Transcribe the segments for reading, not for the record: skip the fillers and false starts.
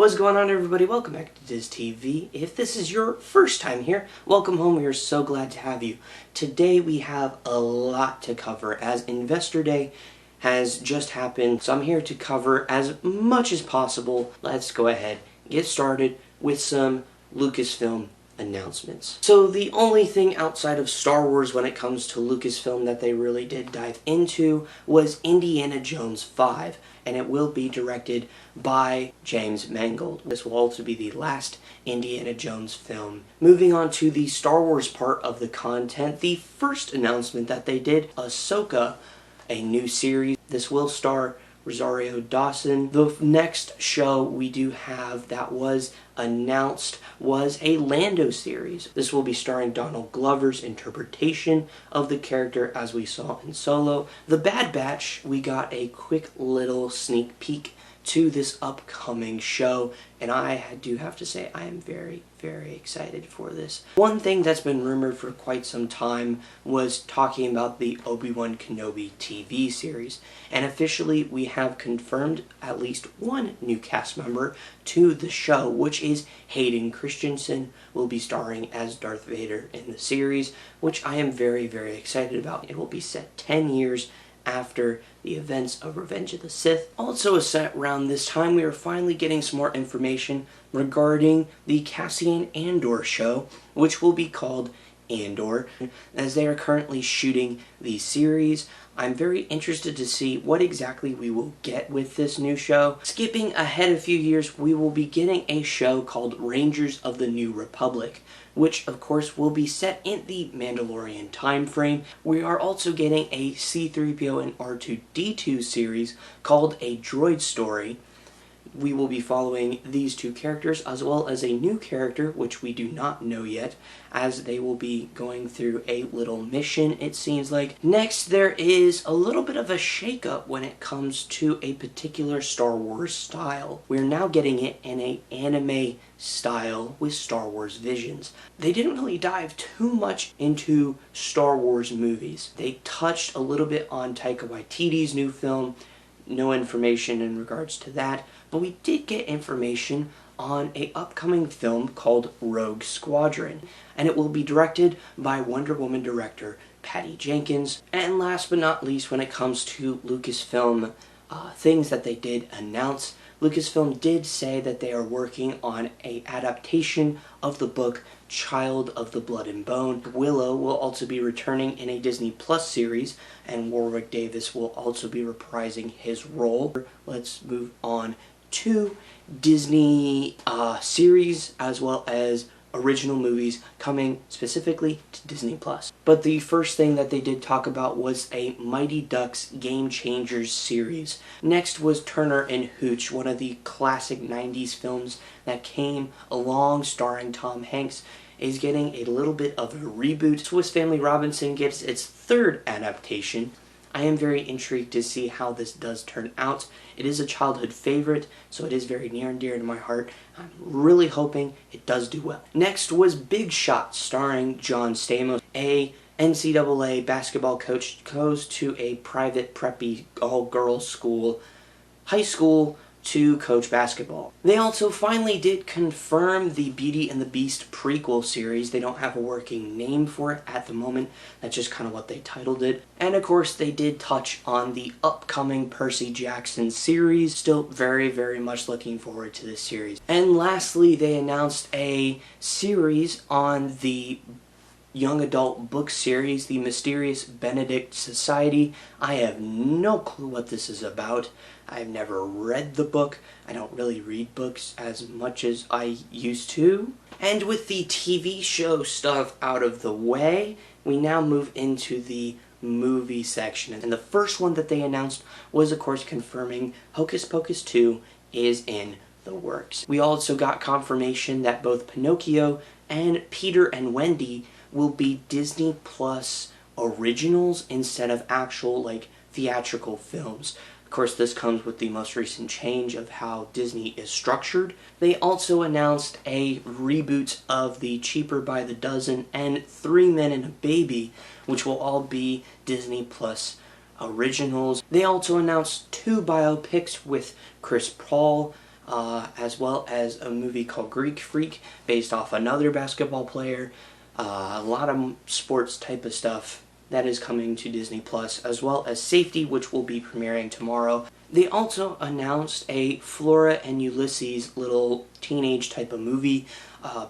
What's going on, everybody? Welcome back to Diz TV. If this is your first time here, welcome home. We are so glad to have you. Today we have a lot to cover as Investor Day has just happened, so I'm here to cover as much as possible. Let's go ahead and get started with some Lucasfilm announcements. So the only thing outside of Star Wars when it comes to Lucasfilm that they really did dive into was Indiana Jones 5, and it will be directed by James Mangold. This will also be the last Indiana Jones film. Moving on to the Star Wars part of the content, the first announcement that they did, Ahsoka, a new series. This will star Rosario Dawson. The next show we do have that was announced was a Lando series. This will be starring Donald Glover's interpretation of the character as we saw in Solo. The Bad Batch, we got a quick little sneak peek to this upcoming show, and I do have to say I am very, very excited for this. One thing that's been rumored for quite some time was talking about the Obi-Wan Kenobi TV series, and officially we have confirmed at least one new cast member to the show, which is Hayden Christensen will be starring as Darth Vader in the series, which I am very, very excited about. It will be set 10 years after the events of Revenge of the Sith. Also set around this time, we are finally getting some more information regarding the Cassian Andor show, which will be called Andor, as they are currently shooting the series. I'm very interested to see what exactly we will get with this new show. Skipping ahead a few years, we will be getting a show called Rangers of the New Republic, which of course will be set in the Mandalorian time frame. We are also getting a C-3PO and R2-D2 series called A Droid Story. We will be following these two characters as well as a new character which we do not know yet, as they will be going through a little mission, it seems like. Next, there is a little bit of a shakeup when it comes to a particular Star Wars style. We're now getting it in an anime style with Star Wars Visions. They didn't really dive too much into Star Wars movies. They touched a little bit on Taika Waititi's new film. No information in regards to that, but we did get information on an upcoming film called Rogue Squadron, and it will be directed by Wonder Woman director Patty Jenkins. And last but not least, when it comes to Lucasfilm things that they did announce, Lucasfilm did say that they are working on an adaptation of the book Child of the Blood and Bone. Willow will also be returning in a Disney Plus series, and Warwick Davis will also be reprising his role. Let's move on to Disney series as well as original movies coming specifically to Disney Plus. But the first thing that they did talk about was a Mighty Ducks Game Changers series. Next was Turner and Hooch, one of the classic 90s films that came along starring Tom Hanks, is getting a little bit of a reboot. Swiss Family Robinson gets its third adaptation. I am very intrigued to see how this does turn out. It is a childhood favorite, so it is very near and dear to my heart. I'm really hoping it does do well. Next was Big Shot, starring John Stamos. A NCAA basketball coach goes to a private preppy all-girls school, high school, to coach basketball. They also finally did confirm the Beauty and the Beast prequel series. They don't have a working name for it at the moment. That's just kind of what they titled it. And of course, they did touch on the upcoming Percy Jackson series. Still very, very much looking forward to this series. And lastly, they announced a series on the young adult book series, The Mysterious Benedict Society. I have no clue what this is about. I've never read the book. I don't really read books as much as I used to. And with the TV show stuff out of the way, we now move into the movie section. And the first one that they announced was, of course, confirming Hocus Pocus 2 is in the works. We also got confirmation that both Pinocchio and Peter and Wendy will be Disney Plus originals instead of actual theatrical films. Of course, this comes with the most recent change of how Disney is structured. They also announced a reboot of the Cheaper by the Dozen and Three Men and a Baby, which will all be Disney Plus originals. They also announced two biopics with Chris Paul, as well as a movie called Greek Freak, based off another basketball player. A lot of sports type of stuff that is coming to Disney Plus, as well as Safety, which will be premiering tomorrow. They also announced a Flora and Ulysses little teenage type of movie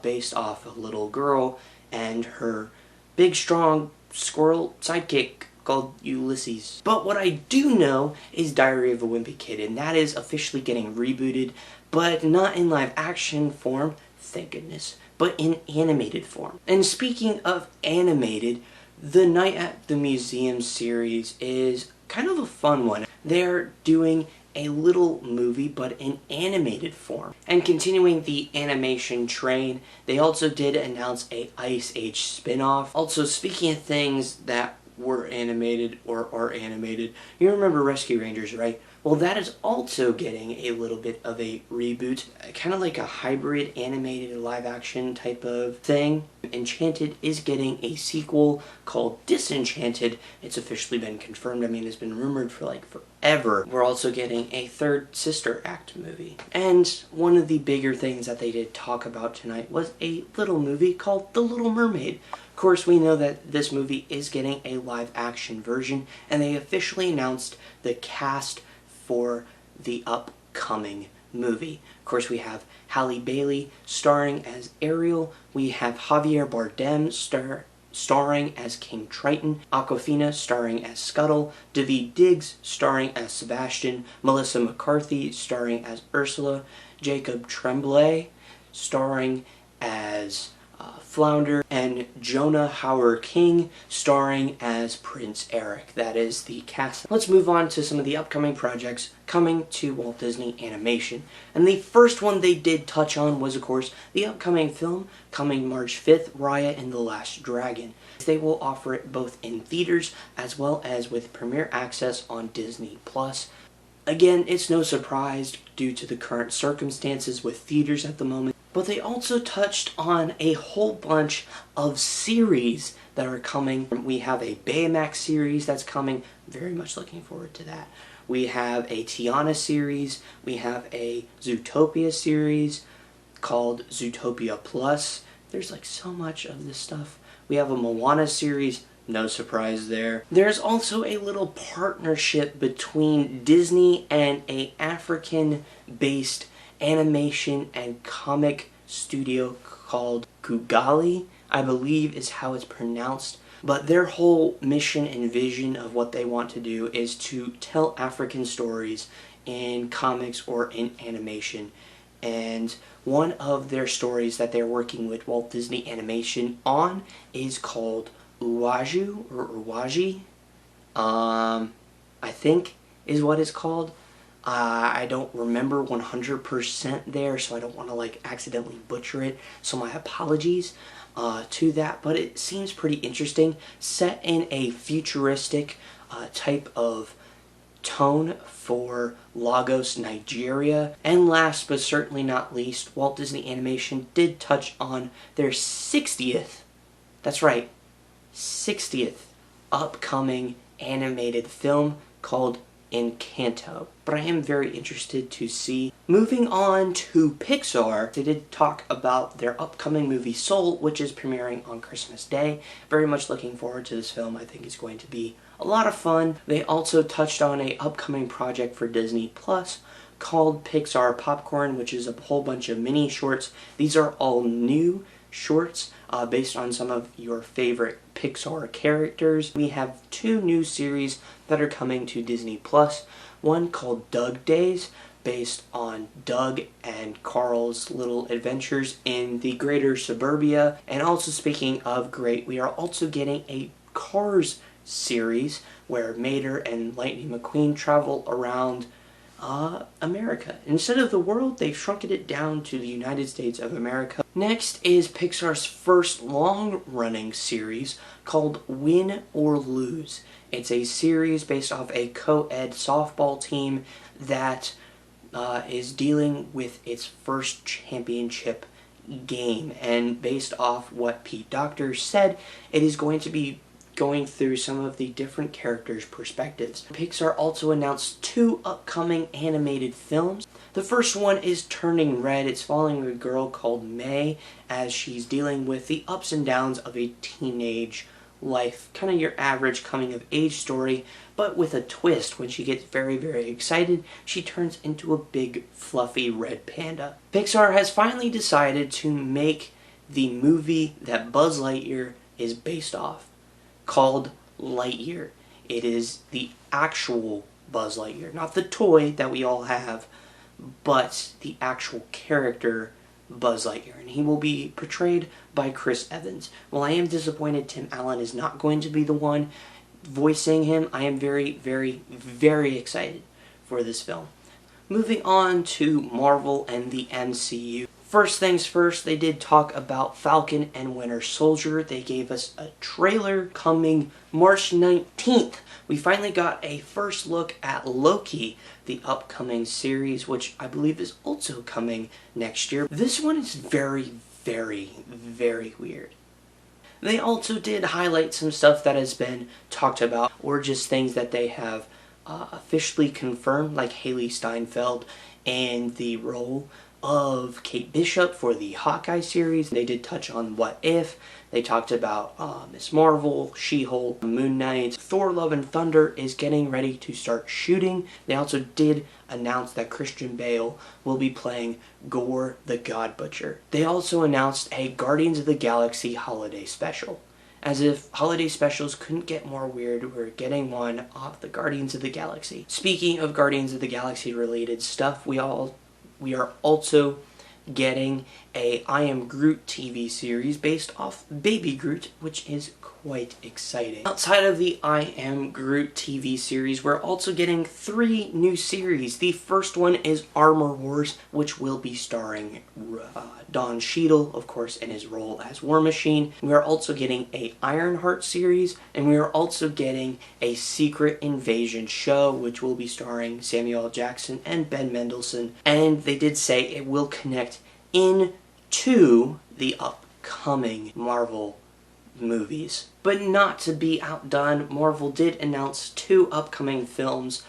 based off a little girl and her big strong squirrel sidekick called Ulysses. But what I do know is Diary of a Wimpy Kid, and that is officially getting rebooted, but not in live action form, thank goodness, but in animated form. And speaking of animated, the Night at the Museum series is kind of a fun one. They're doing a little movie, but in animated form. And continuing the animation train, they also did announce a Ice Age spin-off. Also, speaking of things that were animated or are animated, you remember Rescue Rangers, right? Well, that is also getting a little bit of a reboot, kind of like a hybrid animated live action type of thing. Enchanted is getting a sequel called Disenchanted. It's officially been confirmed. I mean, it's been rumored for like forever. We're also getting a third Sister Act movie. And one of the bigger things that they did talk about tonight was a little movie called The Little Mermaid. Of course, we know that this movie is getting a live action version, and they officially announced the cast for the upcoming movie. Of course, we have Halle Bailey starring as Ariel. We have Javier Bardem starring as King Triton. Awkwafina starring as Scuttle. Daveed Diggs starring as Sebastian. Melissa McCarthy starring as Ursula. Jacob Tremblay starring as Flounder, and Jonah Hauer-King starring as Prince Eric. That is the cast. Let's move on to some of the upcoming projects coming to Walt Disney Animation. And the first one they did touch on was, of course, the upcoming film coming March 5th, Raya and the Last Dragon. They will offer it both in theaters as well as with premiere access on Disney Plus. Again, it's no surprise due to the current circumstances with theaters at the moment. But they also touched on a whole bunch of series that are coming. We have a Baymax series that's coming. Very much looking forward to that. We have a Tiana series. We have a Zootopia series called Zootopia Plus. There's like so much of this stuff. We have a Moana series. No surprise there. There's also a little partnership between Disney and a African-based animation and comic studio called Kugali, I believe is how it's pronounced. But their whole mission and vision of what they want to do is to tell African stories in comics or in animation. And one of their stories that they're working with Walt Disney Animation on is called Uwaju, or Uwaji, I think is what it's called. I don't remember 100% there, so I don't want to like accidentally butcher it, so my apologies to that, but it seems pretty interesting, set in a futuristic type of tone for Lagos, Nigeria. And last but certainly not least, Walt Disney Animation did touch on their 60th, that's right, 60th upcoming animated film called Encanto. But I am very interested to see. Moving on to Pixar, they did talk about their upcoming movie Soul, which is premiering on Christmas Day. Very much looking forward to this film. I think it's going to be a lot of fun. They also touched on a upcoming project for Disney Plus called Pixar Popcorn, which is a whole bunch of mini shorts. These are all new shorts based on some of your favorite Pixar characters. We have 2 new series that are coming to Disney Plus. One called Doug Days, based on Doug and Carl's little adventures in the greater suburbia. And also, speaking of great, we are also getting a Cars series where Mater and Lightning McQueen travel around America. Instead of the world, they've shrunken it down to the United States of America. Next is Pixar's first long-running series called Win or Lose. It's a series based off a co-ed softball team that is dealing with its first championship game. And based off what Pete Docter said, it is going to be going through some of the different characters' perspectives. Pixar also announced 2 upcoming animated films. The first one is Turning Red. It's following a girl called May as she's dealing with the ups and downs of a teenage life. Kind of your average coming of age story, but with a twist. When she gets very, very excited, she turns into a big, fluffy red panda. Pixar has finally decided to make the movie that Buzz Lightyear is based off, called Lightyear. It is the actual Buzz Lightyear, not the toy that we all have, but the actual character Buzz Lightyear, and he will be portrayed by Chris Evans. While I am disappointed Tim Allen is not going to be the one voicing him, I am very, very, very excited for this film. Moving on to Marvel and the MCU. First things first, they did talk about Falcon and Winter Soldier. They gave us a trailer coming March 19th. We finally got a first look at Loki, the upcoming series, which I believe is also coming next year. This one is very, very, very weird. They also did highlight some stuff that has been talked about, or just things that they have officially confirmed, like Haley Steinfeld and the role of Kate Bishop for the Hawkeye series. They did touch on What If. They talked about Ms. Marvel, She-Hulk, Moon Knight. Thor Love and Thunder is getting ready to start shooting. They also did announce that Christian Bale will be playing Gore the God Butcher. They also announced a Guardians of the Galaxy holiday special. As if holiday specials couldn't get more weird, we're getting one of the Guardians of the Galaxy. Speaking of Guardians of the Galaxy related stuff, we are also getting a I Am Groot TV series based off Baby Groot, which is quite exciting. Outside of the I Am Groot TV series, we're also getting 3 new series. The first one is Armor Wars, which will be starring Don Cheadle, of course, in his role as War Machine. We are also getting a Ironheart series, and we are also getting a Secret Invasion show, which will be starring Samuel L. Jackson and Ben Mendelsohn. And they did say it will connect into the upcoming Marvel movies. But not to be outdone, Marvel did announce 2 upcoming films,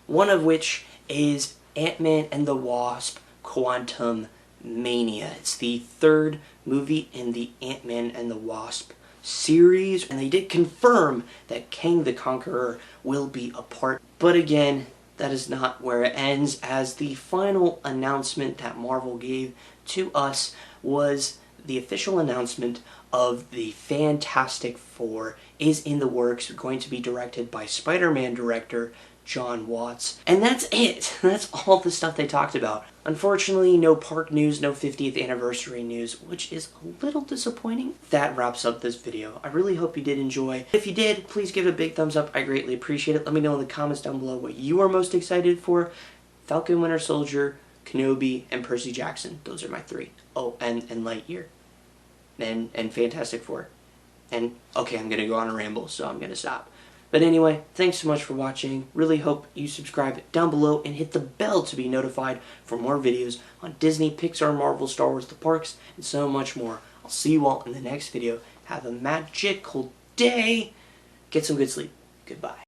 one of which is Ant-Man and the Wasp: Quantum Mania. It's the 3rd movie in the Ant-Man and the Wasp series, and they did confirm that Kang the Conqueror will be a part. But again, that is not where it ends, as the final announcement that Marvel gave to us was the official announcement of the Fantastic Four is in the works, going to be directed by Spider-Man director Jon Watts. And that's it. That's all the stuff they talked about. Unfortunately, no park news, no 50th anniversary news, which is a little disappointing. That wraps up this video. I really hope you did enjoy. If you did, please give it a big thumbs up. I greatly appreciate it. Let me know in the comments down below what you are most excited for. Falcon, Winter Soldier, Kenobi, and Percy Jackson. Those are my 3. Oh, and Lightyear. And Fantastic Four. And, okay, I'm gonna go on a ramble, so I'm gonna stop. But anyway, thanks so much for watching. Really hope you subscribe down below and hit the bell to be notified for more videos on Disney, Pixar, Marvel, Star Wars, the parks, and so much more. I'll see you all in the next video. Have a magical day. Get some good sleep. Goodbye.